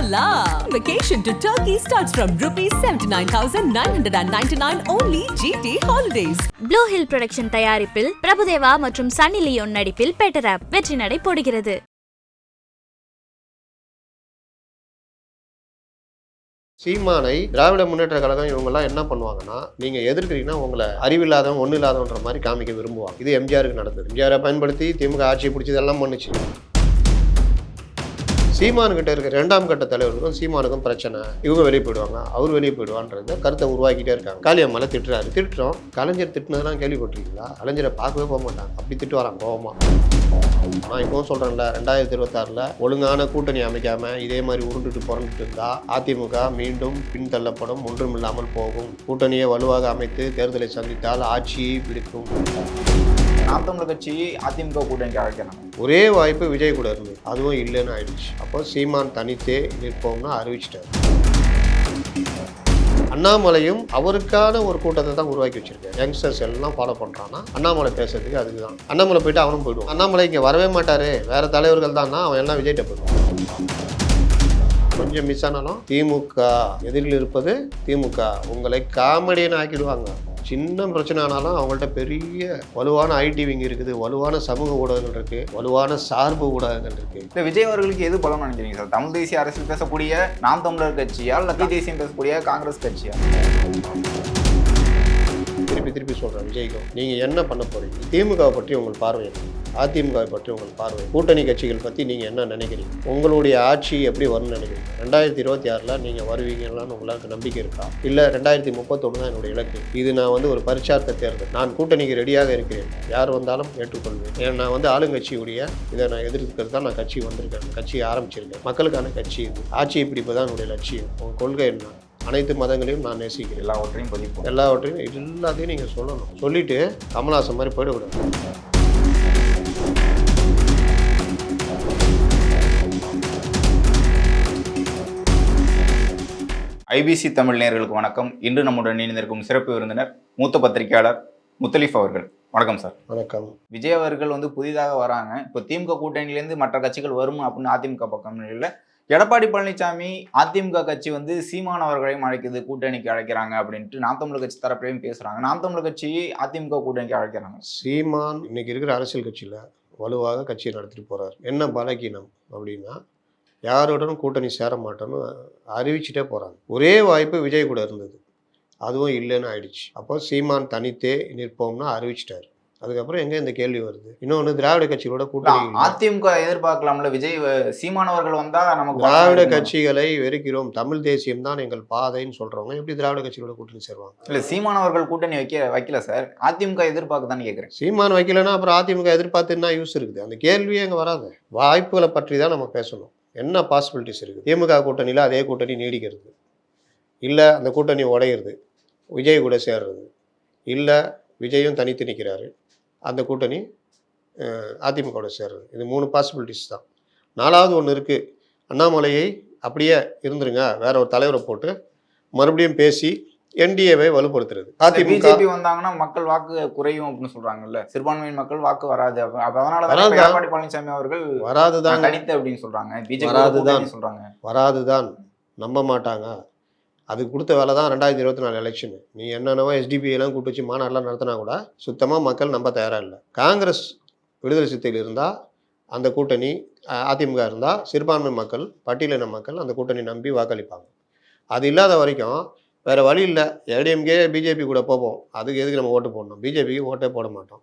la! Vacation to Turkey starts from rupees 79,999 only GT Holidays. Blue Hill production தயாரிப்பில் பிரபுதேவா மற்றும் சன்னி லியோன் நடிப்பில் பெட்டர் ஆப் வெற்றி நடை போடுகிறது. சீமானை திராவிட முன்னேற்ற கழகம் இவங்கெல்லாம் என்ன பண்ணுவாங்கன்னா, நீங்க எதிர்க்கிறீங்கன்னா உங்களை அறிவில்லாதவன் ஒன்றும் இல்லாதவன்ற மாதிரி காமிக்க விரும்புவாங்க. இது எம்ஜிஆருக்கு நடந்தது. எம்ஜிஆரை பயன்படுத்தி திமுக ஆட்சியை பிடிச்சதெல்லாம் பண்ணுச்சு. சீமானுக்கிட்ட இருக்க 2ஆம் கட்ட தலைவருக்கும் சீமானுக்கும் பிரச்சனை. இவங்க வெளியே போயிடுவாங்க, அவர் வெளியே போயிடுவான்றத கருத்தை உருவாக்கிட்டே இருக்காங்க. காளியம்மால திட்டுறோம். கலைஞர் திட்டுனதெல்லாம் கேள்விப்பட்டிருக்கீங்களா? கலைஞரை பார்க்கவே போக மாட்டாங்க. அப்படி திட்டு வராங்க கோபமா. நான் இப்பவும் சொல்றேன்ல, 2026 ஒழுங்கான கூட்டணி அமைக்காம இதே மாதிரி உருண்டுட்டு புரண்டுட்டு இருந்தா அதிமுக மீண்டும் பின்தள்ளப்படும், ஒன்றும் இல்லாமல் போகும். கூட்டணியை வலுவாக அமைத்து தேர்தலை சந்தித்தால் ஆட்சியை பிடிக்கும். நாம் தமிழர் கட்சி அதிமுக கூட்டணிக்கு அழைக்கிறாங்க. ஒரே வாய்ப்பு விஜய் கூட இருந்தது, அதுவும் இல்லைன்னு ஆயிடுச்சு. அப்போ சீமான் தனித்தே நிற்போம்னு அறிவிச்சிட்டார். அண்ணாமலையும் அவருக்கான ஒரு கூட்டத்தை தான் உருவாக்கி வச்சிருக்காரு. யங்ஸ்டர்ஸ் எல்லாம் ஃபாலோ பண்றான்னா அண்ணாமலை பேசுறதுக்கு அதுதான். அண்ணாமலை போயிட்டு அவனும் போயிடுவான். அண்ணாமலை இங்கே வரவே மாட்டாரு, வேற தலைவர்கள் தான், அவன் எல்லாம் விஜய்கிட்ட போயிடுவான். கொஞ்சம் மிஸ் ஆனாலும் திமுக எதிரில் இருப்பது திமுக உங்களை காமெடியன் ஆக்கிடுவாங்க. சின்ன பிரச்சனை ஆனாலும் அவங்கள்ட்ட பெரிய வலுவான ஐடி விங் இருக்குது, வலுவான சமூக ஊடகங்கள் இருக்கு, வலுவான சார்பு ஊடகங்கள் இருக்கு. இல்லை, விஜய் அவர்களுக்கு எது பலம் நினைக்கிறீங்க சார்? தமிழ் தேசிய அரசியல் பேசக்கூடிய நாம் தமிழர் கட்சியா இல்லை தேசியம் பேசக்கூடிய காங்கிரஸ் கட்சியா? திருப்பி சொல்றேன், விஜய்க்கும் நீங்க என்ன பண்ண போறீங்க? திமுகவை பற்றி உங்கள் பார்வை என்ன? அதிமுகவை பற்றி உங்கள் பார்வை? கூட்டணி கட்சிகள் பற்றி நீங்கள் என்ன நினைக்கிறீங்க? உங்களுடைய ஆட்சி எப்படி வரும்னு நினைக்கிறீங்க? 2026 நீங்கள் வருவீங்களான்னு உங்களுக்கு நம்பிக்கை இருக்கா? இல்லை 2031 தான் என்னுடைய இலக்கு. இது நான் ஒரு பரிச்சார்த்த தேர்தல். நான் கூட்டணிக்கு ரெடியாக இருக்கிறேன், யார் வந்தாலும் ஏற்றுக்கொள்வேன். ஏன்னா நான் ஆளுங்கட்சியுடைய இதை நான் எதிர்க்கிறது தான் நான் கட்சி வந்திருக்கேன், கட்சியை ஆரம்பிச்சிருக்கேன். மக்களுக்கான கட்சி இது. ஆட்சியை பிடிப்பு தான் என்னுடைய லட்சியம். உங்கள் கொள்கை என்ன? அனைத்து மதங்களையும் நான் நேசிக்கிறேன். எல்லாவற்றையும் எல்லாத்தையும் நீங்கள் சொல்லணும். சொல்லிட்டு கமல்ஹாசன் மாதிரி போயிடக்கூடாது. ஐபிசி தமிழ் நேயர்களுக்கு வணக்கம். இன்று நம்முடன் இணைந்திருக்கும் சிறப்பு விருந்தினர் மூத்த பத்திரிகையாளர் முத்தலீஃப் அவர்கள். வணக்கம் சார். வணக்கம். விஜய் அவர்கள் புதிதாக வராங்க. இப்போ திமுக கூட்டணியிலேருந்து மற்ற கட்சிகள் வரும் அப்படின்னு அதிமுக பக்கம் இல்லை. எடப்பாடி பழனிசாமி அதிமுக கட்சி சீமான் அவர்களையும் அழைக்குது, கூட்டணிக்கு அழைக்கிறாங்க அப்படின்ட்டு நாம் தமிழர் கட்சி தரப்புலையும் பேசுறாங்க. நாம் தமிழர் கட்சி அதிமுக கூட்டணிக்கு அழைக்கிறாங்க. சீமான் இன்னைக்கு இருக்கிற அரசியல் கட்சியில வலுவாக கட்சியை நடத்திட்டு போறாரு. என்ன பலகீனம் அப்படின்னா, யாருடனும் கூட்டணி சேர மாட்டோன்னு அறிவிச்சுட்டே போறாங்க. ஒரே வாய்ப்பு விஜய் கூட இருந்தது, அதுவும் இல்லைன்னு ஆயிடுச்சு. அப்போ சீமான் தனித்தே நிற்போம்னு அறிவிச்சிட்டாரு. அதுக்கப்புறம் எங்க இந்த கேள்வி வருது? இன்னொன்று, திராவிட கட்சிகளோட கூட்டணி அதிமுக எதிர்பார்க்கலாம்ல. விஜய் சீமானவர்கள் வந்தா நமக்கு திராவிட கட்சிகளை வெறுக்கிறோம், தமிழ் தேசியம் தான் எங்கள் பாதைன்னு சொல்றவங்க எப்படி திராவிட கட்சிகளோட கூட்டணி சேருவாங்க? இல்ல, சீமானவர்கள் கூட்டணி வைக்கல சார், அதிமுக எதிர்பார்க்க தான் கேட்கிறேன். சீமான் வைக்கலன்னா அப்புறம் அதிமுக எதிர்பார்த்துன்னா யூஸ் இருக்குது? அந்த கேள்வியே அங்கே வராது. வாய்ப்புகளை பற்றி தான் நம்ம பேசணும். என்ன பாசிபிலிட்டிஸ் இருக்குது? திமுக கூட்டணியில் அதே கூட்டணி நீடிக்கிறது, இல்லை அந்த கூட்டணி உடையிறது, விஜய் கூட சேர்றது, இல்லை விஜயும் தனித்து நிற்கிறாரு, அந்த கூட்டணி அதிமுகவோட சேர்றது. இது 3 பாசிபிலிட்டிஸ் தான். 4வது ஒன்று இருக்குது. அண்ணாமலையை அப்படியே இருந்துருங்க, வேற ஒரு தலைவரை போட்டு மறுபடியும் பேசி என்டிஏவை வலுப்படுத்துறது. பிஜேபி வந்தாங்கன்னா மக்கள் வாக்கு குறையும் அப்படின்னு சொல்றாங்கல்ல, சிறுபான்மையின் மக்கள் வாக்கு வராது. அதனால எடப்பாடி பழனிசாமி அவர்கள் வராதுதான் தனித்து அப்படின்னு சொல்றாங்க. பிஜேபி சொல்றாங்க வராதுதான், நம்ப மாட்டாங்க. அதுக்கு கொடுத்த வேலை தான் 2024 எலெக்ஷனு. நீ என்னென்னவோ எஸ்டிபிஐலாம் கூப்பிட்டு வச்சு மாநாடுலாம் நடத்தினா கூட சுத்தமாக மக்கள் நம்ப தயாராக இல்லை. காங்கிரஸ் விடுதலை சிறுத்தைகள் இருந்தால் அந்த கூட்டணி, அதிமுக இருந்தால் சிறுபான்மை மக்கள், பட்டியலின மக்கள் அந்த கூட்டணி நம்பி வாக்களிப்பாங்க. அது இல்லாத வரைக்கும் வேறு வழி இல்லை. ஏடிஎம்கே பிஜேபி கூட போவோம், அதுக்கு எதுக்கு நம்ம ஓட்டு போடணும்? பிஜேபிக்கு ஓட்டே போட மாட்டோம்,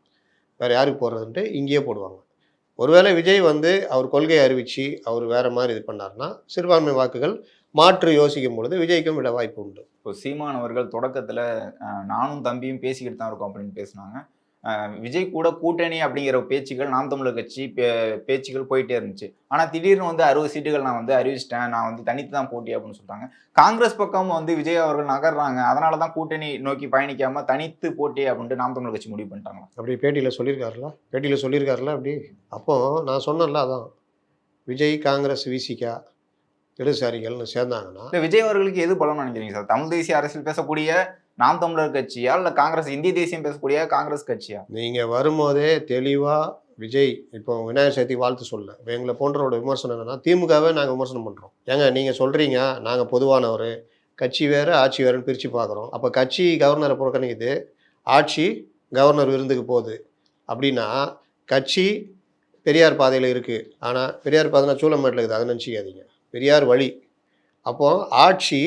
வேறு யாருக்கு போடுறதுன்ட்டு இங்கேயே போடுவாங்க. ஒருவேளை விஜய் அவர் கொள்கையை அறிவித்து அவர் வேறு மாதிரி இது பண்ணார்னா சிறுபான்மை வாக்குகள் மாற்று யோசிக்கும் பொழுது விஜய்க்கும் விட வாய்ப்பு உண்டு. இப்போ சீமான் அவர்கள் தொடக்கத்தில் நானும் தம்பியும் பேசிக்கிட்டு தான் இருக்கோம் அப்படின்னு பேசினாங்க. விஜய் கூட கூட்டணி அப்படிங்கிற பேச்சுகள் நாம் தமிழர் கட்சி பேச்சுகள் போயிட்டே இருந்துச்சு. ஆனால் திடீர்னு 60 சீட்டுகள் நான் அறிவிச்சிட்டேன், நான் தனித்து தான் போட்டி அப்படின்னு சொல்லிட்டாங்க. காங்கிரஸ் பக்கம் விஜய் அவர்கள் நகர்றாங்க, அதனால தான் கூட்டணி நோக்கி பயணிக்காம தனித்து போட்டி அப்படின்ட்டு நாம் தமிழர் கட்சி முடிவு பண்ணிட்டாங்க. அப்படி பேட்டியில் சொல்லியிருக்காருல அப்படி. அப்போது நான் சொன்னேன்ல, அதான் விஜய் காங்கிரஸ் விசிகா இடதுசாரிகள்னு சேர்ந்தாங்கன்னா விஜய் அவர்களுக்கு எது பலம் நினைக்கிறீங்க சார்? தமிழ் தேசிய அரசியல் பேசக்கூடிய நாம் தமிழர் கட்சியா இல்லை காங்கிரஸ் இந்திய தேசியம் பேசக்கூடிய காங்கிரஸ் கட்சியா? நீங்கள் வரும்போதே தெளிவாக விஜய் இப்போ விநாயகர் சதுர்த்தி வாழ்த்து சொல்ல இப்போ எங்களை போன்றவோட விமர்சனம் என்னன்னா திமுகவே நாங்கள் விமர்சனம் பண்ணுறோம். ஏங்க நீங்கள் சொல்கிறீங்க நாங்கள் பொதுவானவர், கட்சி வேறு ஆட்சி வேறுன்னு பிரித்து பார்க்குறோம். அப்போ கட்சி கவர்னரை புறக்கணிக்குது, ஆட்சி கவர்னர் விருந்துக்கு போகுது. அப்படின்னா கட்சி பெரியார் பாதையில் இருக்குது, ஆனால் பெரியார் பாதைனா சூளமேட்டில் இருக்குது, அதை நினச்சிக்காதீங்க. பெரியார் வழி. அப்போது ஆட்சி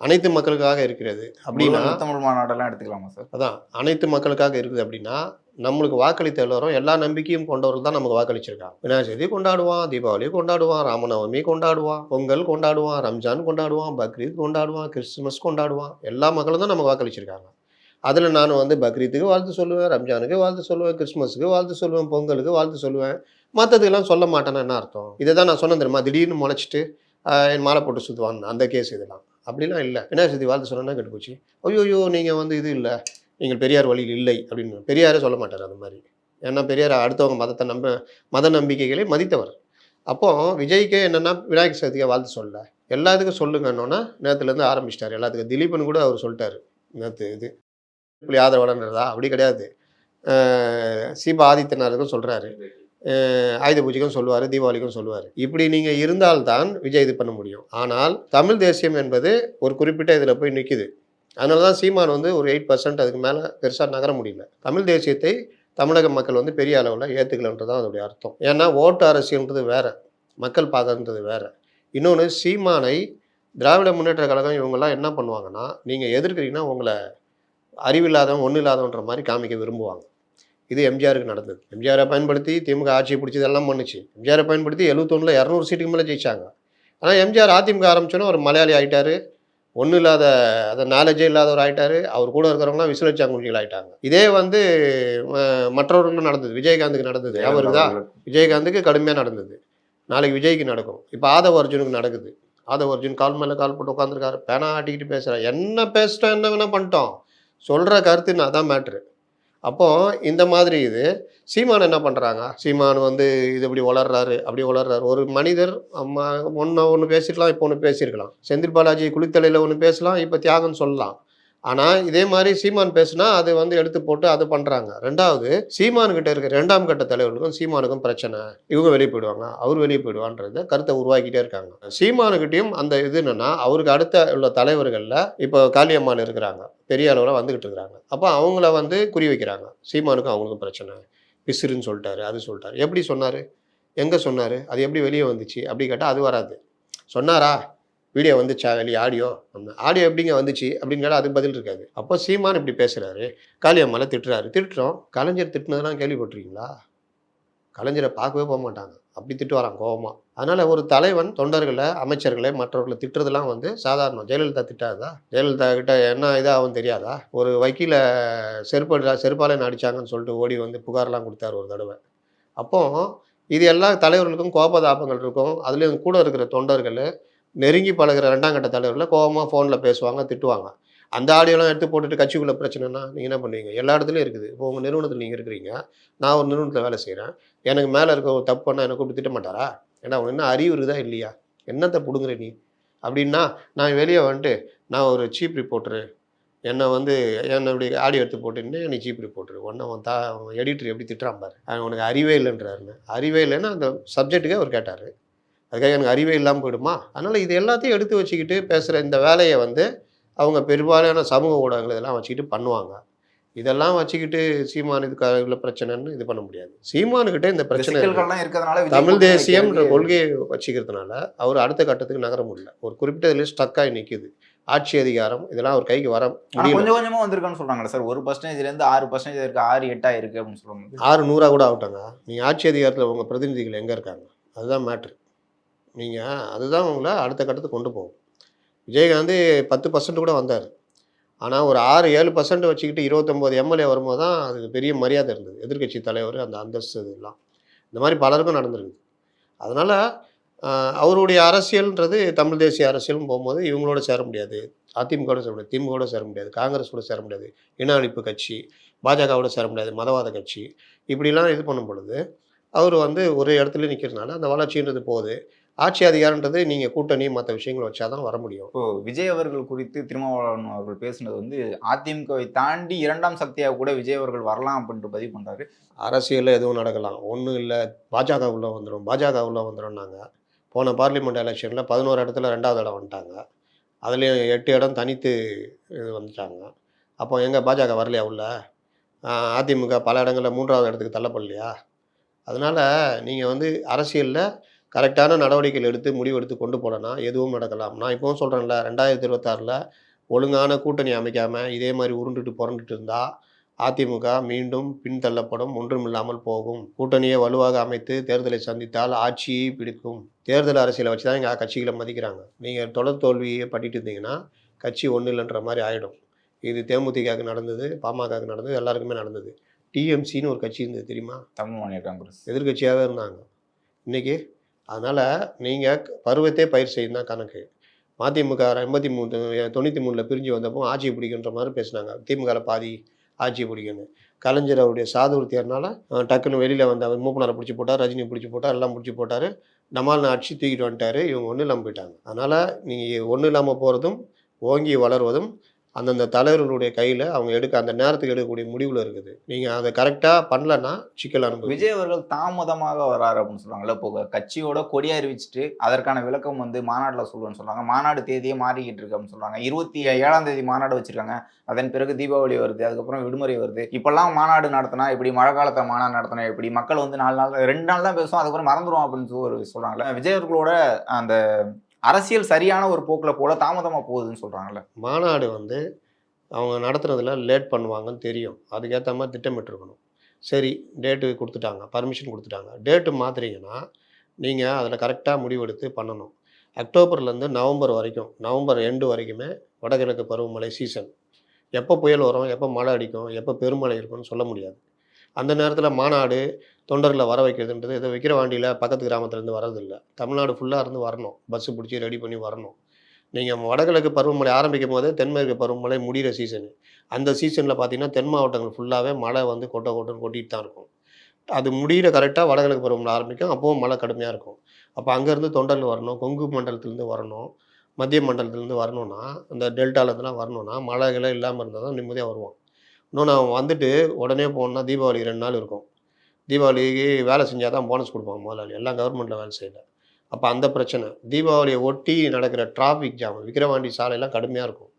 அனைத்து மக்களுக்காக இருக்கிறது அப்படின்னா தமிழ் மாநாடெல்லாம் எடுத்துக்கலாமா சார்? அதான் அனைத்து மக்களுக்காக இருக்குது அப்படின்னா நம்மளுக்கு வாக்களித்த எல்லாரும் எல்லா நம்பிக்கையும் கொண்டவர்கள் தான் நமக்கு வாக்களிச்சிருக்காங்க. விநாயகர் சதுர்த்தி கொண்டாடுவான், தீபாவளி கொண்டாடுவான், ராமநவமி கொண்டாடுவான், பொங்கல் கொண்டாடுவான், ரம்ஜான் கொண்டாடுவான், பக்ரீத் கொண்டாடுவான், கிறிஸ்துமஸ் கொண்டாடுவான். எல்லா மக்களும் தான் நமக்கு வாக்களிச்சிருக்காங்க. அதில் நான் வந்து பக்ரீத்துக்கு வாழ்த்து சொல்லுவேன், ரம்ஜானுக்கு வாழ்த்து சொல்லுவேன், கிறிஸ்துமஸுக்கு வாழ்த்து சொல்லுவேன், பொங்கலுக்கு வாழ்த்து சொல்லுவேன். மற்றதுக்கெல்லாம் சொல்ல மாட்டேன்னா என்ன அர்த்தம்? இதை தான் நான் சொன்னேன் தெரியுமா, திடீர்னு முளைச்சிட்டு என் மாலை போட்டு சுற்றுவான் அந்த கேஸ். இதெல்லாம் அப்படிலாம் இல்லை. விநாயகர் சதுர்த்தி வாழ்த்து சொன்னா கெட்டு போச்சு. ஐயோ நீங்கள் வந்து இது இல்லை, நீங்கள் பெரியார் வழியில் இல்லை அப்படின்னு பெரியாரே சொல்ல மாட்டார் அந்த மாதிரி. ஏன்னா பெரியார் அடுத்தவங்க மத நம்பிக்கைகளை மதித்தவர். அப்போ விஜய்க்கே என்னென்னா விநாயகர் சதுர்த்தியை வாழ்த்து சொல்ல, எல்லாத்துக்கும் சொல்லுங்கன்னொன்னா நேரத்துலேருந்து ஆரம்பிச்சிட்டார். எல்லாத்துக்கும் திலீபன் கூட அவர் சொல்லிட்டார் நேற்று. இது இப்படி ஆதரவாளன்றதா? அப்படி கிடையாது. சீபா ஆதித்யநாத்துக்கும் சொல்கிறாரு, ஆயுத பூஜைக்கும் சொல்லுவார், தீபாவளிக்கும் சொல்லுவார். இப்படி நீங்கள் இருந்தால்தான் விஜய் இது பண்ண முடியும். ஆனால் தமிழ் தேசியம் என்பது ஒரு குறிப்பிட்ட இதில் போய் நிற்கிது. அதனால தான் சீமான் வந்து ஒரு 8% அதுக்கு மேலே பெருசாக நகர முடியல. தமிழ் தேசியத்தை தமிழக மக்கள் வந்து பெரிய அளவில் ஏற்றுக்கலன்றது தான் அதோடைய அர்த்தம். ஏன்னா ஓட்டு அரசியல்ன்றது வேறு, மக்கள் பார்க்கறது வேறு. இன்னொன்று, சீமானை திராவிட முன்னேற்ற கழகம் இவங்கெல்லாம் என்ன பண்ணுவாங்கன்னா, நீங்கள் எதிர்க்கிறீங்கன்னா உங்களை அறிவில்லாதவன் ஒன்றும் இல்லாதவன்ற மாதிரி காமிக்க விரும்புவாங்க. இது எம்ஜிஆருக்கு நடந்தது. எம்ஜிஆரை பயன்படுத்தி திமுக ஆட்சியை பிடிச்சது எல்லாம் பண்ணுச்சு. எம்ஜிஆரை பயன்படுத்தி 71 200 சீட்டுக்கு மேலே ஜெயிச்சாங்க. ஆனால் எம்ஜிஆர் அதிமுக ஆரம்பிச்சோன்னே ஒரு மலையாளி ஆகிட்டார், ஒன்றும் இல்லாத அதை நாலேஜே இல்லாதவர் ஆகிட்டார். அவர் கூட இருக்கிறவங்களாம் விசிலச்சாங்குஞ்சிகள் ஆகிட்டாங்க. இதே வந்து மற்றவர்களும் நடந்தது. விஜயகாந்துக்கு நடந்தது, அவருக்கு தான் விஜயகாந்துக்கு கடுமையாக நடந்தது. நாளைக்கு விஜய்க்கு நடக்கும். இப்போ ஆதவ அர்ஜுனுக்கு நடக்குது. ஆதவ அர்ஜுன் கால் மேலே கால் போட்டு உட்காந்துருக்காரு, பேனா ஆட்டிக்கிட்டு பேசுகிறார். என்ன பேசிட்டோம், என்ன வேணால் பண்ணிட்டோம், சொல்கிற கருத்துன்னு அதான் மேட்ரு. அப்போது இந்த மாதிரி இது சீமான் என்ன பண்ணுறாங்க, சீமான் வந்து இது இப்படி வளர்றாரு, அப்படி வளர்றாரு. ஒரு மனிதர் ஒன்று பேசிருக்கலாம், இப்போ ஒன்று பேசியிருக்கலாம். செந்தில் பாலாஜி குளித்தலையில் ஒன்று பேசலாம், இப்போ தியாகம் சொல்லலாம். ஆனால் இதே மாதிரி சீமான் பேசுனா அது வந்து எடுத்து போட்டு அது பண்ணுறாங்க. ரெண்டாவது, சீமானுக்கிட்ட இருக்க 2ஆம் கட்ட தலைவர்களுக்கும் சீமானுக்கும் பிரச்சனை. இவங்க வெளியே போயிடுவாங்க, அவர் வெளியே போயிடுவான்றத கருத்தை உருவாக்கிட்டே இருக்காங்க. சீமானுக்கிட்டையும் அந்த இது என்னென்னா, அவருக்கு அடுத்த உள்ள தலைவர்களில் இப்போ காளியம்மாள் இருக்கிறாங்க, பெரிய அளவில் வந்துக்கிட்டு இருக்கிறாங்க. அப்போ அவங்கள வந்து குறி வைக்கிறாங்க. சீமானுக்கும் அவங்களுக்கும் பிரச்சனை, பிசுறுன்னு சொல்லிட்டாரு, அது சொல்லிட்டாரு. எப்படி சொன்னார், எங்கே சொன்னார், அது எப்படி வெளியே வந்துச்சு அப்படி கேட்டால் அது வராது. சொன்னாரா, வீடியோ வந்துச்சா வெளியே, ஆடியோ எப்படிங்க வந்துச்சு அப்படின்னு கேட்டால் அதுக்கு பதில் இருக்காது. அப்போ சீமான் இப்படி பேசுகிறாரு, காளியம்மாவை திட்டுறோம். கலைஞர் திட்டுனதெல்லாம் கேள்விப்பட்டிருக்கீங்களா? கலைஞரை பார்க்கவே போக மாட்டாங்க, அப்படி திட்டு வரான் கோபமாக. அதனால் ஒரு தலைவன் தொண்டர்களை, அமைச்சர்களை, மற்றவர்களை திட்டுறதுலாம் வந்து சாதாரணம். ஜெயலலிதா திட்டாதா? ஜெயலலிதா கிட்ட என்ன இதாகவும் தெரியாதா? ஒரு வக்கீலை செருப்பாலே அடித்தாங்கன்னு சொல்லிட்டு ஓடி வந்து புகார்லாம் கொடுத்தாரு ஒரு தடவை. அப்போது இது எல்லா தலைவர்களுக்கும் கோபதாபங்கள் இருக்கும். அதுலேயும் கூட இருக்கிற தொண்டர்கள், நெருங்கி பழகிற 2ஆம் கட்ட தலைவரில் கோபமாக ஃபோனில் பேசுவாங்க, திட்டுவாங்க. அந்த ஆடியோலாம் எடுத்து போட்டுட்டு கட்சிக்குள்ளே பிரச்சனைனா நீங்கள் என்ன பண்ணுவீங்க? எல்லா இடத்துலையும் இருக்குது. இப்போ உங்கள் நிறுவனத்தில் நீங்கள் இருக்கிறீங்க, நான் ஒரு நிறுவனத்தில் வேலை செய்கிறேன், எனக்கு மேலே இருக்க ஒரு தப்பு பண்ணால் என்னை கூப்பிட்டு திட்ட மாட்டாரா? ஏன்னா அவன் என்ன அறிவு இருக்குதா இல்லையா? என்னத்தை பிடுங்குற நீ அப்படின்னா, நான் வெளியே வந்துட்டு நான் ஒரு சீப் ரிப்போர்ட்டரு, என்னை இப்படி ஆடியோ எடுத்து போட்டுன்னு நீ சீப் ரிப்போர்ட்டரு, அவன் எடிட்டர் எப்படி திட்டுறான் பாரு, உனக்கு அறிவே இல்லைன்றாருன்னு. அறிவே இல்லைன்னா அந்த சப்ஜெக்ட்டுக்கே அவர் கேட்டார். அதுக்காக எனக்கு அறிவே இல்லாமல் போயிடுமா? அதனால் இது எல்லாத்தையும் எடுத்து வச்சுக்கிட்டு பேசுகிற இந்த வேலையை வந்து அவங்க பெரும்பாலான சமூக ஊடகங்கள் இதெல்லாம் வச்சுக்கிட்டு பண்ணுவாங்க. இதெல்லாம் வச்சுக்கிட்டு சீமான் இதுக்கு இவ்வளோ பிரச்சனைன்னு இது பண்ண முடியாது. சீமானுக்கிட்ட இந்த பிரச்சனை தமிழ் தேசியம்ன்ற கொள்கையை வச்சுக்கிறதுனால அவர் அடுத்த கட்டத்துக்கு நகர முடியல. ஒரு குறிப்பிட்ட இதில் ஸ்டக்காகி நிற்கிது. ஆட்சி அதிகாரம் இதெல்லாம் ஒரு கைக்கு வர கொஞ்சம் கொஞ்சமாக வந்திருக்கான்னு சொல்கிறாங்களே சார். 1%லேருந்து 6% இருக்குது, 6-8 இருக்குது அப்படின்னு சொல்லுவாங்க. 600 கூட ஆகட்டாங்க. நீங்கள் ஆட்சி அதிகாரத்தில் உங்கள் பிரதிநிதிகள் எங்கே இருக்காங்க? அதுதான் மேட்ரு. நீங்கள் அதுதான் உங்களை அடுத்த கட்டத்துக்கு கொண்டு போகும். விஜயகாந்த் 10% கூட வந்தார். ஆனால் ஒரு 6-7% வச்சுக்கிட்டு 29 எம்எல்ஏ வரும்போது தான் அதுக்கு பெரிய மரியாதை இருந்தது. எதிர்க்கட்சி தலைவர் அந்த அந்தஸ்து இதெல்லாம் இந்த மாதிரி பலருக்கும் நடந்திருக்குது. அதனால் அவருடைய அரசியல்ன்றது தமிழ் தேசிய அரசியல்னு போகும்போது இவங்களோட சேர முடியாது, அதிமுகவோட சேர முடியாது, திமுகவோட சேர முடியாது, காங்கிரஸ் கூட சேர முடியாது, இன அழிப்பு கட்சி, பாஜகவோட சேர முடியாது, மதவாத கட்சி, இப்படிலாம் இது பண்ணும் பொழுது அவர் ஒரு இடத்துல நிற்கிறதுனால அந்த வளர்ச்சின்றது போகுது. ஆட்சி அதிகாரன்றது நீங்கள் கூட்டணி மற்ற விஷயங்களை வச்சாதான் வர முடியும். இப்போ விஜய் அவர்கள் குறித்து திருமாவளவன் அவர்கள் பேசுனது வந்து அதிமுகவை தாண்டி இரண்டாம் சக்தியாக கூட விஜய் அவர்கள் வரலாம் அப்படின்ட்டு பதிவு பண்றாரு. அரசியலில் எதுவும் நடக்கலாம், ஒன்றும் இல்லை பாஜக உள்ளே வந்துடும், பாஜக உள்ளே வந்துடும்னாங்க. போன பார்லிமெண்ட் எலெக்ஷனில் 11 இடத்துல 2வது இடம் வந்துட்டாங்க. அதுலேயும் 8 இடம் தனித்து இது வந்துட்டாங்க. அப்போ எங்கே பாஜக வரலையா உள்ள? அதிமுக பல இடங்களில் 3வது இடத்துக்கு தள்ளப்படலையா? அதனால் நீங்கள் வந்து அரசியலில் கரெக்டான நடவடிக்கைகள் எடுத்து முடிவெடுத்து கொண்டு போகலன்னா எதுவும் நடக்கலாம். நான் இப்போவும் சொல்கிறேன்ல, 2026 ஒழுங்கான கூட்டணி அமைக்காமல் இதே மாதிரி உருண்டுட்டு புரண்டுட்டு இருந்தால் அதிமுக மீண்டும் பின்தள்ளப்படும், ஒன்றுமில்லாமல் போகும். கூட்டணியை வலுவாக அமைத்து தேர்தலை சந்தித்தால் ஆட்சியை பிடிக்கும். தேர்தல் அரசியலை வச்சு தான் எங்கள் கட்சிகளை மதிக்கிறாங்க. நீங்கள் தொடர் தோல்வியை பண்ணிட்டு இருந்தீங்கன்னா கட்சி ஒன்றும் இல்லைன்ற மாதிரி ஆகிடும். இது தேமுதிகவுக்கு நடந்தது, பாமகவுக்கு நடந்தது, எல்லாருக்குமே நடந்தது. டிஎம்சின்னு ஒரு கட்சி இருந்தது தெரியுமா? தமிழ் மாநில காங்கிரஸ் எதிர்கட்சியாகவே இருந்தாங்க இன்றைக்கி. அதனால் நீங்கள் பருவத்தே பயிர் செய்யும் தான் கணக்கு. மதிமுக 93 பிரிஞ்சு வந்தப்போ ஆட்சியை பிடிக்குன்ற மாதிரி பேசினாங்க. திமுகவில் பாதி ஆட்சியை பிடிக்கணும். கலைஞர் அவருடைய சாதுர்த்தியர்னால டக்குன்னு வெளியில் வந்தார். மூப்பனாரை பிடிச்சி போட்டார், ரஜினி பிடிச்சி போட்டார், எல்லாம் பிடிச்சி போட்டார். நம்மால் ஆட்சி தூக்கிட்டு வந்துட்டார். இவங்க ஒன்றும் இல்லாமல் போயிட்டாங்க. அதனால் நீங்கள் ஒன்றும் இல்லாமல் போகிறதும் ஓங்கி வளர்வதும் அந்தந்த தலைவர்களுடைய கையில் அவங்க அந்த நேரத்துக்கு எடுக்கக்கூடிய முடிவில் இருக்குது. நீங்கள் அதை கரெக்டாக பண்ணலன்னா சிக்கல் அனுபவம். விஜய் அவர்கள் தாமதமாக வராரு அப்படின்னு சொல்றாங்கல்ல. இப்போ கட்சியோட கொடியை அறிவிச்சுட்டு அதற்கான விளக்கம் வந்து மாநாட்டில் சொல்லுவேன்னு சொல்றாங்க. மாநாடு தேதியே மாறிக்கிட்டு இருக்கு அப்படின்னு சொல்றாங்க. 27ஆம் தேதி மாநாடு வச்சிருக்காங்க. அதன் பிறகு தீபாவளி வருது, அதுக்கப்புறம் விடுமுறை வருது. இப்பெல்லாம் மாநாடு நடத்தினா இப்படி, மழை காலத்தில் மாநாடு நடத்தினா இப்படி, மக்கள் வந்து 4 நாள் 2 நாள் தான் பேசுவோம், அதுக்கப்புறம் மறந்துடும் அப்படின்னு ஒரு சொல்றாங்கல்ல. விஜய் அவர்களோட அந்த அரசியல் சரியான ஒரு போக்கில் போல தாமதமாக போகுதுன்னு சொல்கிறாங்கல்ல. மாநாடு வந்து அவங்க நடத்துறதுல லேட் பண்ணுவாங்கன்னு தெரியும். அதுக்கேற்ற மாதிரி திட்டமிட்டுருக்கணும். சரி, டேட்டு கொடுத்துட்டாங்க, பர்மிஷன் கொடுத்துட்டாங்க. டேட்டு மாற்றுறீங்கன்னா நீங்கள் அதில் கரெக்டாக முடிவெடுத்து பண்ணணும். அக்டோபர்லேருந்து நவம்பர் வரைக்கும், நவம்பர் எண்டு வரைக்குமே வடகிழக்கு பருவமழை சீசன். எப்போ புயல் வரும், எப்போ மழை அடிக்கும், எப்போ பெருமழை இருக்கும்னு சொல்ல முடியாது. அந்த நேரத்தில் மாநாடு தொண்டர்களை வர வைக்கிறதுன்றது இதை விக்கிரவாண்டியில் பக்கத்து கிராமத்துலேருந்து வரதில்லை. தமிழ்நாடு ஃபுல்லாக இருந்து வரணும், பஸ்ஸு பிடிச்சி ரெடி பண்ணி வரணும். நீங்கள் வடகிழக்கு பருவமழை ஆரம்பிக்கும் போதே தென்மேற்கு பருவமழை முடிகிற சீசனு. அந்த சீசனில் பார்த்தீங்கன்னா தென் மாவட்டங்கள் ஃபுல்லாகவே மழை வந்து கொட்டுன்னு கொட்டிகிட்டு தான் இருக்கும். அது முடிகிற கரெக்டாக வடகிழக்கு பருவமழை ஆரம்பிக்கும், அப்போவும் மழை கடுமையாக இருக்கும். அப்போ அங்கேருந்து தொண்டர்கள் வரணும், கொங்கு மண்டலத்துலேருந்து வரணும், மத்திய மண்டலத்துலேருந்து வரணும்னா, அந்த டெல்டாலேருந்துலாம் வரணும்னா மழைகளே இல்லாமல் இருந்தால் தான் நிம்மதியாக வருவான். இன்னொன்று அவன் வந்துட்டு உடனே போகணுன்னா தீபாவளி 2 நாள் இருக்கும். தீபாவளிக்கு வேலை செஞ்சால் தான் போனஸ் கொடுப்பாங்க முதலாளி. எல்லாம் கவர்மெண்ட்டில் வேலை செய்யல. அப்போ அந்த பிரச்சனை. தீபாவளியை ஒட்டி நடக்கிற டிராஃபிக் ஜாம், விக்கிரவாண்டி சாலையெல்லாம் கடுமையாக இருக்கும்.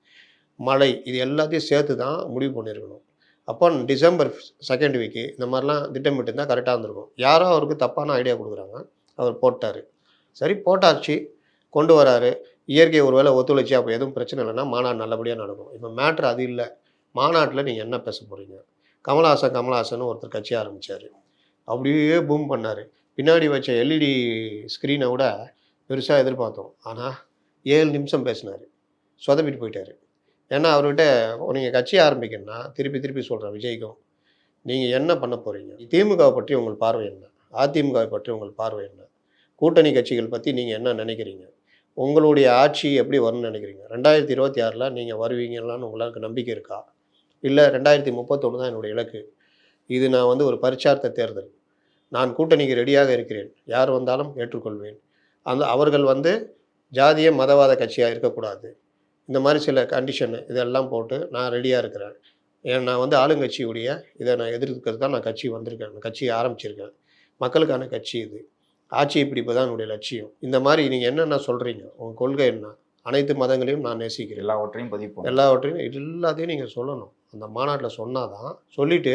மழை, இது எல்லாத்தையும் சேர்த்து தான் முடிவு பண்ணியிருக்கணும். அப்போ டிசம்பர் 2nd வீக்கு இந்த மாதிரிலாம் திட்டமிட்டு இருந்தால் கரெக்டாக இருந்திருக்கும். யாரோ அவருக்கு தப்பான ஐடியா கொடுக்குறாங்க, அவர் போட்டார். சரி, போட்டாச்சு, கொண்டு வராரு. இயற்கை ஒரு வேளை ஒத்துழைச்சி அப்போ எதுவும் பிரச்சனை இல்லைன்னா மாநாடு நல்லபடியாக நடக்கும். இப்போ மேட்ரு அது இல்லை. மாநாட்டில் நீங்கள் என்ன பேச போகிறீங்க? கமலஹாசன் ஒருத்தர் கட்சி ஆரம்பித்தார். அப்படியே பூம் பண்ணார். பின்னாடி வச்ச எல்இடி ஸ்க்ரீனை விட பெருசாக எதிர்பார்த்தோம். ஆனால் 7 நிமிஷம் பேசினார், சொதப்பிட்டு போயிட்டார். ஏன்னா அவர்கிட்ட நீங்கள் கட்சி ஆரம்பிக்கணும்னா திருப்பி சொல்கிறேன் விஜய்க்கும், நீங்கள் என்ன பண்ண போகிறீங்க? திமுகவை பற்றி உங்கள் பார்வை என்ன? அதிமுகவை பற்றி உங்கள் பார்வை என்ன? கூட்டணி கட்சிகள் பற்றி நீங்கள் என்ன நினைக்கிறீங்க? உங்களுடைய ஆட்சி எப்படி வரும்னு நினைக்கிறீங்க? 2026 நீங்கள் வருவீங்களான்னு உங்களுக்கு நம்பிக்கை இருக்கா? இல்லை 2031 தான் என்னுடைய இலக்கு, இது நான் வந்து ஒரு பரிச்சார்த்த தேர்தல், நான் கூட்டணிக்கு ரெடியாக இருக்கிறேன், யார் வந்தாலும் ஏற்றுக்கொள்வேன், அவர்கள் வந்து ஜாதிய மதவாத கட்சியாக இருக்கக்கூடாது, இந்த மாதிரி சில கண்டிஷனு இதெல்லாம் போட்டு நான் ரெடியாக இருக்கிறேன். நான் வந்து ஆளுங்கட்சியுடைய இதை நான் எதிர்க்கிறது தான் நான் கட்சி வந்திருக்கேன், கட்சியை ஆரம்பிச்சிருக்கேன், மக்களுக்கான கட்சி இது, ஆட்சியை பிடிப்பு தான் என்னுடைய லட்சியம். இந்த மாதிரி நீங்கள் என்னென்ன சொல்கிறீங்க, உங்கள் கொள்கை என்ன? அனைத்து மதங்களையும் நான் நேசிக்கிறேன், எல்லாவற்றையும் எல்லாத்தையும் நீங்கள் சொல்லணும். அந்த மாநாட்டில் சொன்னால் தான். சொல்லிவிட்டு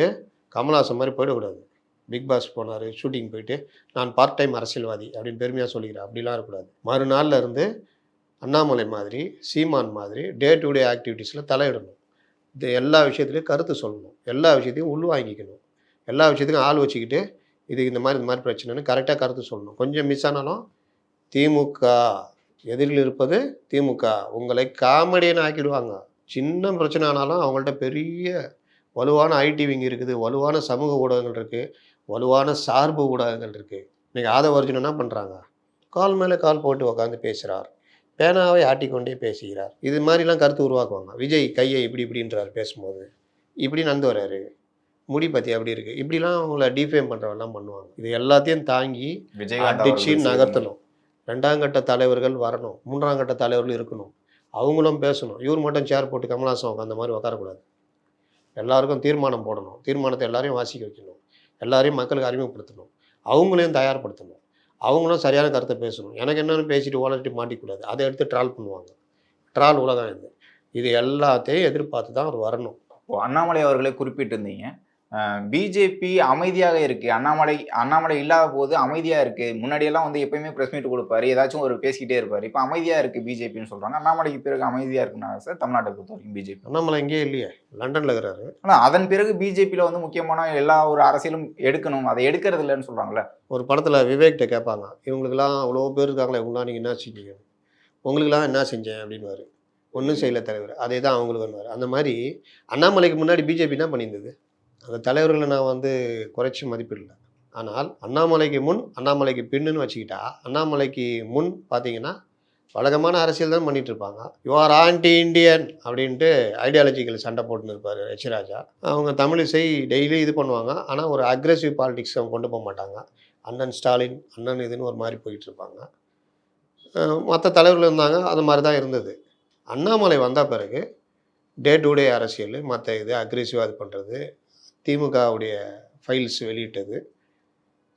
கமல்ஹாசன் மாதிரி போயிடக்கூடாது. பிக் பாஸ் போனார், ஷூட்டிங் போயிட்டு நான் பார்ட் டைம் அரசியல்வாதி அப்படின்னு பெருமையாக சொல்லிக்கிறேன், அப்படிலாம் இருக்கக்கூடாது. மறுநாளில் இருந்து அண்ணாமலை மாதிரி, சீமான் மாதிரி டே டு டே ஆக்டிவிட்டீஸில் தலையிடணும். இது எல்லா விஷயத்துலையும் கருத்து சொல்லணும், எல்லா விஷயத்தையும் உள்வாங்கிக்கணும், எல்லா விஷயத்துக்கும் ஆள் வச்சுக்கிட்டு இது இந்த மாதிரி பிரச்சனைன்னு கரெக்டாக கருத்து சொல்லணும். கொஞ்சம் மிஸ் ஆனாலும் திமுக எதிரில் இருப்பது திமுக, உங்களை காமெடியன் ஆக்கிடுவாங்க. சின்ன பிரச்சனை ஆனாலும் அவங்கள்ட்ட பெரிய வலுவான ஐடி விங் இருக்குது, வலுவான சமூக ஊடகங்கள் இருக்குது, வலுவான சார்பு ஊடகங்கள் இருக்குது. இன்றைக்கி ஆதவர்ஜுன் என்ன பண்ணுறாங்க? கால் மேலே கால் போட்டு உட்காந்து பேசுகிறார், பேனாவை ஆட்டிக்கொண்டே பேசுகிறார். இது மாதிரிலாம் கருத்து உருவாக்குவாங்க. விஜய் கையை இப்படின்றார் பேசும்போது, இப்படி நடந்து வர்றாரு, முடி பற்றி அப்படி இருக்குது, இப்படிலாம் அவங்கள டிஃபேம் பண்ணுறவெல்லாம் பண்ணுவாங்க. இது எல்லாத்தையும் தாங்கி அடித்து நகர்த்தணும். 2ஆம் கட்ட தலைவர்கள் வரணும், 3ஆம் கட்ட தலைவர்கள் இருக்கணும், அவங்களும் பேசணும். இவர் மட்டும் சேர் போட்டு கமலாசன் உட்காந்த மாதிரி உட்காரக்கூடாது. எல்லாருக்கும் தீர்மானம் போடணும், தீர்மானத்தை எல்லாரையும் வாசிக்க வைக்கணும், எல்லாரையும் மக்களுக்கு அறிமுகப்படுத்தணும், அவங்களையும் தயார்படுத்தணும், அவங்களும் சரியான கருத்தை பேசணும். எனக்கு என்னென்னு பேசிட்டு ஓலட்டு மாட்டிக்கூடாது, அதை எடுத்து ட்ரால் பண்ணுவாங்க. ட்ரால் உலகம் இது. இது எல்லாத்தையும் எதிர்பார்த்து தான் அவர் வரணும். இப்போ அண்ணாமலை அவர்களே குறிப்பிட்டிருந்தீங்க, பிஜேபி அமைதியாக இருக்கு, அண்ணாமலை இல்லாத போது அமைதியா இருக்கு. முன்னாடியெல்லாம் வந்து எப்பயுமே ப்ரெஸ் மீட் கொடுப்பாரு, ஏதாச்சும் ஒரு பேசிக்கிட்டே இருப்பாரு. இப்போ அமைதியா இருக்கு பிஜேபின்னு சொல்றாங்க. அண்ணாமலைக்கு பிறகு அமைதியா இருக்குன்னா சார் தமிழ்நாட்டை பொறுத்த வரைக்கும் பிஜேபி? அண்ணாமலை இங்கேயே இல்லையே, லண்டன்ல இருக்கிறாரு. ஆனால் அதன் பிறகு பிஜேபியில் வந்து முக்கியமான எல்லா ஒரு அரசியலும் எடுக்கணும், அதை எடுக்கிறது இல்லைன்னு சொல்றாங்கல்ல. ஒரு படத்தில் விவேக்கிட்ட கேட்பாங்க, இவங்களுக்கெல்லாம் அவ்வளோ பேர் இருக்காங்களே, இவங்களாம் நீங்கள் என்ன செஞ்சீங்க, உங்களுக்கெல்லாம் என்ன செஞ்சேன் அப்படின்வாரு. ஒன்றும் செய்யல தலைவர், அதே தான் அவங்களுக்கு வருவார். அந்த மாதிரி அண்ணாமலைக்கு முன்னாடி பிஜேபி என்ன பண்ணியிருந்தது? அந்த தலைவர்களை நான் வந்து குறைச்சி மதிப்பிடல. ஆனால் அண்ணாமலைக்கு முன் அண்ணாமலைக்கு பின்னுன்னு வச்சுக்கிட்டா, அண்ணாமலைக்கு முன் பார்த்தீங்கன்னா வழக்கமான அரசியல் தான் பண்ணிட்டு இருப்பாங்க. யூஆர் ஆன்டி இண்டியன் அப்படின்ட்டு ஐடியாலஜிக்கல் சண்டை போட்டுன்னு இருப்பார் எச் ராஜா. அவங்க தமிழிசை டெய்லி இது பண்ணுவாங்க, ஆனால் ஒரு அக்ரெசிவ் பாலிடிக்ஸ் அவங்க கொண்டு போக மாட்டாங்க. அண்ணன் ஸ்டாலின் அண்ணன் இதுன்னு ஒரு மாதிரி போயிட்டு இருப்பாங்க. மற்ற தலைவர்கள் இருந்தாங்க, அது மாதிரி தான் இருந்தது. அண்ணாமலை வந்த பிறகு டே டு டே அரசியல், மற்ற இது அக்ரெசிவாக இது பண்ணுறது, திமுகவுடைய ஃபைல்ஸ் வெளியிட்டது,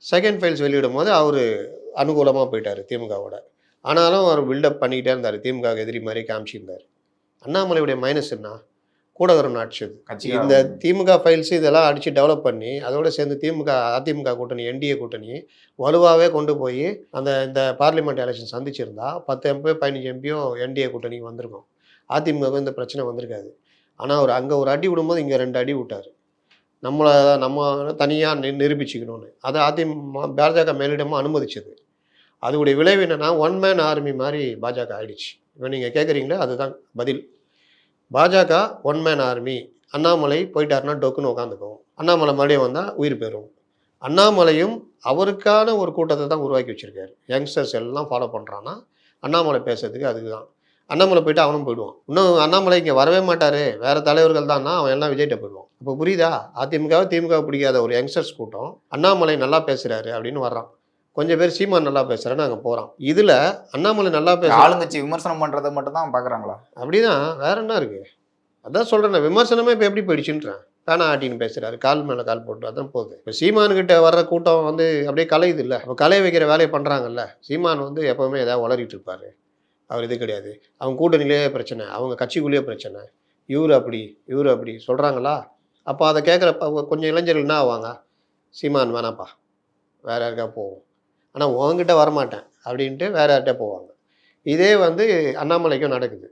செகண்ட் ஃபைல்ஸ் வெளியிடும் போது அவர் அனுகூலமாக போயிட்டார் திமுகவோட. ஆனாலும் அவர் பில்டப் பண்ணிக்கிட்டே இருந்தார், திமுக எதிரி மாதிரி காமிச்சிருந்தார். அண்ணாமலையுடைய மைனஸ் என்ன? கூடவரம் அடிச்சது. இந்த திமுக ஃபைல்ஸ் இதெல்லாம் அடித்து டெவலப் பண்ணி அதோடு சேர்ந்து அதிமுக கூட்டணி என்டிஏ கூட்டணி வலுவாகவே கொண்டு போய் இந்த பார்லிமெண்ட் எலெக்ஷன் சந்திச்சிருந்தா 10 எம்பியோ 15 எம்பியோ என்டிஏ கூட்டணிக்கு வந்திருக்கும். அதிமுகவுக்கு இந்த பிரச்சனை வந்திருக்காது. ஆனால் அவர் அங்கே ஒரு அடி விடும்போது இங்கே 2 அடி விட்டார். நம்ம தனியாக நிரூபிச்சுக்கணும்னு. அதை பாஜக மேலிடமாக அனுமதிச்சது. அதோடைய விளைவு என்னென்னா, ஒன் மேன் ஆர்மி மாதிரி பாஜக ஆயிடுச்சு. இப்போ நீங்கள் கேட்குறீங்களே, அதுதான் பதில். Bajaka one man army. Annamalai போயிட்டாருன்னா டொக்குன்னு உட்காந்துக்கும், அண்ணாமலை மறுபடியும் வந்தால் உயிர் பெறும். அண்ணாமலையும் அவருக்கான ஒரு கூட்டத்தை தான் உருவாக்கி வச்சுருக்காரு. யங்ஸ்டர்ஸ் எல்லாம் ஃபாலோ பண்ணுறான்னா அண்ணாமலை பேசுறதுக்கு அதுக்கு தான். அண்ணாமலை போயிட்டு அவனும் போயிடுவான். இன்னும் அண்ணாமலை இங்கே வரவே மாட்டார், வேறு தலைவர்கள் தான்னா அவன் எல்லாம் விஜய்கிட்ட போயிடுவான். இப்போ புரியுதா? அதிமுகவை திமுக பிடிக்காத ஒரு யங்ஸ்டர்ஸ் கூட்டம் அண்ணாமலை நல்லா பேசுகிறாரு அப்படின்னு வர்றான். கொஞ்சம் பேர் சீமான் நல்லா பேசுகிறான்னு அங்கே போகிறான். இதில் அண்ணாமலை நல்லா ஆளுங்கட்சி விமர்சனம் பண்ணுறதை மட்டும் தான் பார்க்குறாங்களா? அப்படிதான், வேற என்ன இருக்குது? அதான் சொல்கிறேன், விமர்சனமே இப்போ எப்படி போயிடுச்சுன்றேன். பேனா ஆட்டின்னு பேசுகிறாரு, கால் மேலே கால் போட்டு, அதான் போகுது. இப்போ சீமானுக்கிட்ட வர்ற கூட்டம் வந்து அப்படியே கலையுது இல்லை? இப்போ கலை வைக்கிற வேலையை பண்ணுறாங்கல்ல. சீமான் வந்து எப்போவுமே ஏதாவது வளரிட்டு இருப்பார். அவர் இது கிடையாது. அவங்க கூட்டணியிலே பிரச்சனை, அவங்க கட்சிக்குள்ளேயே பிரச்சனை, இவர் அப்படி சொல்கிறாங்களா? அப்போ அதை கேட்குறப்ப கொஞ்சம் இளைஞர்கள் என்ன ஆவாங்க? சீமான் வேணாப்பா, வேறு யாருக்கா போவோம், ஆனால் உங்ககிட்ட வரமாட்டேன் அப்படின்ட்டு வேறு யார்கிட்ட போவாங்க. இதே வந்து அண்ணாமலைக்கும் நடக்குது.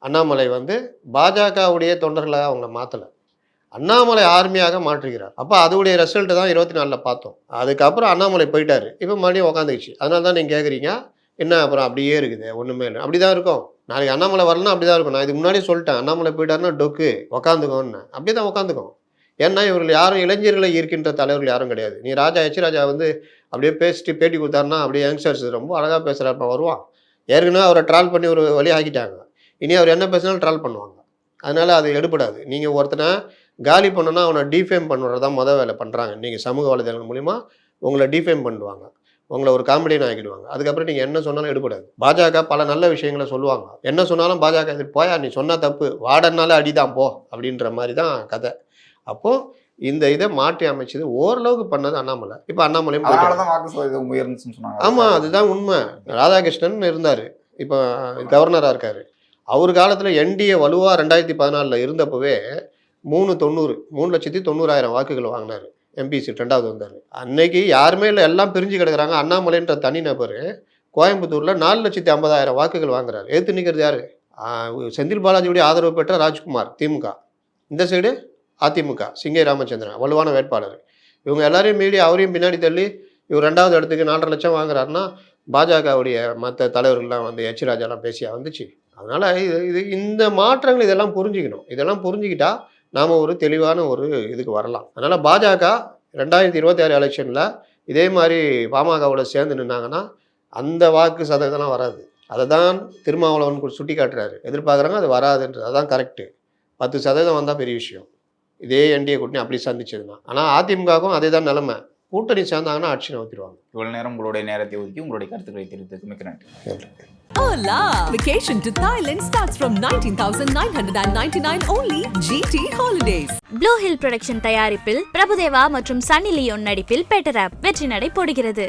அண்ணாமலை வந்து பாஜகவுடைய தொண்டர்களாக அவங்கள மாற்றலை, அண்ணாமலை ஆர்மியாக மாற்றுகிறார். அப்போ அதோடைய ரிசல்ட்டு தான் 24 பார்த்தோம். அதுக்கப்புறம் அண்ணாமலை போயிட்டார், இப்போ மறுபடியும் உக்காந்துக்குச்சு. அதனால தான் நீங்கள் கேட்குறீங்க, என்ன அப்புறம் அப்படியே இருக்குது, ஒன்றுமே இல்லை. அப்படி தான் இருக்கும். நாளைக்கு அண்ணாமலை வரலன்னா அப்படி தான் இருக்கும். நான் இதுக்கு முன்னாடியே சொல்லிட்டேன், அண்ணாமலை போயிட்டாருன்னா டொக்கு உக்காந்துக்கோன்னு. அப்படியே தான் உக்காந்துக்கும். ஏன்னா இவர்கள் யாரும் இளைஞர்களை ஈர்க்கின்ற தலைவர்கள் யாரும் கிடையாது. நீ எச் ராஜா வந்து அப்படியே பேசிட்டு பேட்டி கொடுத்தாருன்னா அப்படியே யங்ஸ்டர்ஸ் ரொம்ப அழகாக பேசுகிறாருப்பா வருவான். ஏற்கனவே அவரை ட்ரால் பண்ணி ஒரு வழி ஆக்கிட்டாங்க, இனி அவர் என்ன பேசினாலும் ட்ரால் பண்ணுவாங்க. அதனால் அது எடுபடாது. நீங்கள் ஒருத்தனை காலி பண்ணோன்னா அவனை டிஃபேம் பண்ணுறது தான் மொதல் வேலை பண்ணுறாங்க. நீங்கள் சமூக வலைதளங்கள் மூலிமா உங்களை டிஃபேம் பண்ணுவாங்க, உங்களை ஒரு காமெடியன் ஆக்கிடுவாங்க. அதுக்கப்புறம் நீங்கள் என்ன சொன்னாலும் எடுபடாது. பாஜக பல நல்ல விஷயங்களை சொல்லுவாங்க, என்ன சொன்னாலும் பாஜக இது போயா நீ சொன்னால் தப்பு, வாடனால அடிதான் போ அப்படின்ற மாதிரி தான் கதை. அப்போது இந்த இதை மாற்றி அமைச்சது ஓரளவுக்கு பண்ணது அண்ணாமலை. இப்போ அண்ணாமலையும் சொன்னாங்க. ஆமாம், அதுதான் உண்மை. ராதாகிருஷ்ணன் இருந்தார், இப்போ கவர்னராக இருக்கார். அவர் காலத்தில் என்டிஏ வலுவாக 2014 இருந்தப்பவே 3,90,000 வாக்குகள் வாங்கினார். எம்பி சீட் 2வது வந்தார். அன்னைக்கு யாருமே இல்லை, எல்லாம் பிரிஞ்சு கிடக்குறாங்க. அண்ணாமலைன்ற தனி நபர் கோயம்புத்தூரில் 4,50,000 வாக்குகள் வாங்குறாரு. எடுத்து நிற்கிறது யார்? செந்தில் பாலாஜியுடைய ஆதரவு பெற்ற ராஜ்குமார் திமுக, இந்த சைடு அதிமுக சிங்கை ராமச்சந்திரன் வலுவான வேட்பாளர். இவங்க எல்லாரையும் மீறி அவரையும் பின்னாடி தள்ளி இவர் 2வது இடத்துக்கு 4.5 லட்சம் வாங்குறாருன்னா பாஜகவுடைய மற்ற தலைவர்கள்லாம் வந்து எச் ராஜாலாம் பேசியா வந்துச்சு. அதனால் இந்த மாற்றங்கள் இதெல்லாம் புரிஞ்சுக்கணும். இதெல்லாம் புரிஞ்சுக்கிட்டா நாம் ஒரு தெளிவான ஒரு இதுக்கு வரலாம். அதனால் பாஜக 2026 எலெக்ஷனில் இதே மாதிரி பாமகவோட சேர்ந்து நின்னாங்கன்னா அந்த வாக்கு சதவீதம்லாம் வராது. அதை தான் திருமாவளவன் சுட்டி காட்டுறாரு, எதிர்பார்க்குறாங்க, அது வராதுன்றது. அதுதான் கரெக்டு. 10% வந்தால் பெரிய விஷயம். இதே என்டிஏ கூட்டணி அப்படி சந்திச்சதுன்னா. ஆனால் அதிமுகவுக்கும் அதே தான் நிலைமை. கூட்டணி சேர்ந்தாங்கன்னா ஆட்சி நகர்த்திடுவாங்க. இவ்வளவு நேரம் உங்களுடைய நேரத்தை ஒதுக்கி உங்களுடைய கருத்துக்களை தெரிவித்ததுக்கு மிக்க நன்றி. Hola! Vacation to Thailand starts from 19,999 only. GT Holidays. Blue Hill production தயாரிப்பில் பிரபுதேவா மற்றும் சன்னி லியோன் நடிப்பில் பெட்டர் ஆப் வெற்றி நடை போடுகிறது.